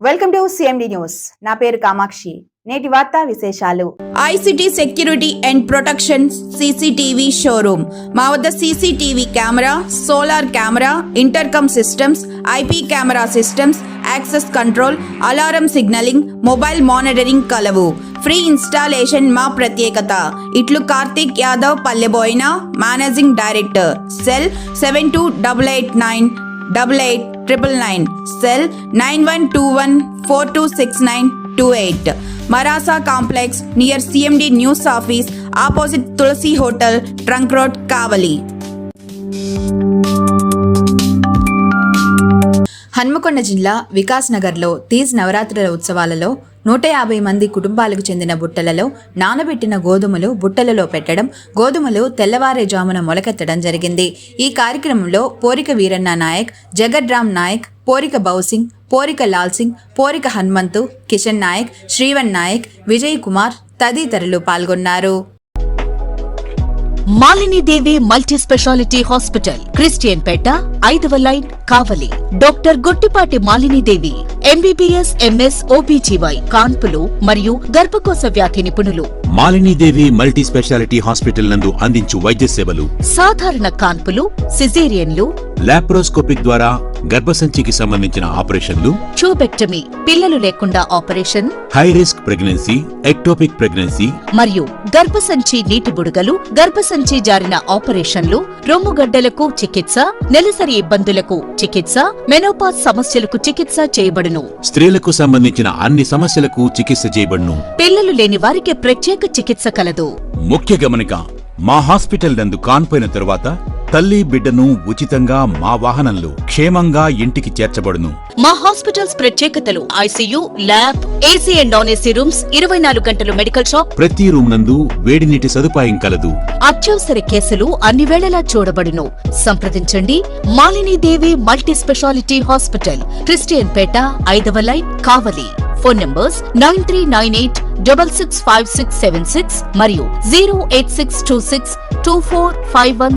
Welcome to CMD news. నా పేరు కామాక్షి. నేటి వార్తా విశేషాలు. ICT security and protection CCTV showroom. మా వద్ద CCTV camera, solar camera, intercom systems, IP camera systems, access control, alarm signalling, mobile monitoring కలవు. Free installation మా ప్రత్యేకత. ఇట్లు Karthik Yadav, Palleboina, managing director. Cell 7288988999. Cell 9121426928. Marasa complex near CMD news office, opposite Tulasi hotel, trunk road, Kavali. Hanamkonda జిల్లా వికాస్ నగర్లో తీజ్ నవరాత్రుల ఉత్సవాలలో 150 మంది కుటుంబాలకు చెందిన బుట్టలలో నానబెట్టిన గోధుమలు బుట్టలలో పెట్టడం, గోధుమలు తెల్లవారేజామున మొలకెత్తడం జరిగింది. ఈ కార్యక్రమంలో పోరిక వీరన్న నాయక్, జగడ్రామ్ నాయక్, పోరిక బౌసింగ్, పోరిక లాల్ సింగ్, పోరిక హనుమంతు, కిషన్ నాయక్, శ్రీవన్ నాయక్, విజయ్ కుమార్ తదితరులు పాల్గొన్నారు. Malinidevi multi speciality hospital, Christian Peta, 5వ line, Kavali. Doctor Gottipati Malinidevi, MBBS, MS, OBGY, కాన్పులు మరియు గర్భకోశ వ్యాధి నిపుణులు. మాలినీదేవి మల్టీ స్పెషాలిటీ హాస్పిటల్ నందు అందించు వైద్య సేవలు: సాధారణ కాన్పులు, సిజేరియన్లు, లాప్రోస్కోపిక్ ద్వారా గర్భసంచికి సంబంధించిన ఆపరేషన్లు, ట్యూబెక్టమీ, పిల్లలు లేకుండా operation, high risk pregnancy, ectopic pregnancy మరియు గర్భసంచి నీటి బుడగలు, గర్భసంచి జారిన ఆపరేషన్లు, రొమ్ముగడ్డలకు చికిత్స, నెలసరి ఇబ్బందులకు చికిత్స, మెనోపాజ్ సమస్యలకు చికిత్స చేయబడును. స్త్రీలకు సంబంధించిన అన్ని సమస్యలకు చికిత్స చేయబడును. పిల్లలు లేని వారికి ప్రత్యేక చికిత్స కలదు. ముఖ్య గమనిక: మా హాస్పిటల్ నందు కాన్పోయిన తరువాత తల్లి బిడ్డను ఉచితంగా మా వాహనంలో క్షేమంగా ఇంటికి చేర్చబడును. మా హాస్పిటల్స్ ప్రత్యేకతలు: ICU, lab, AC and non AC rooms, 24 గంటలు మెడికల్ షాప్, ప్రతి రూమ్ నందు వేడి నీటి సదుపాయం కలదు. అత్యవసర కేసులు అన్ని వేళలా చూడబడును. సంప్రదించండి. Malinidevi multi speciality hospital, Christian Peta, 5వ లైన్, కావలి. ఫోన్ నంబర్స్ 9398665676 మరియు 086262451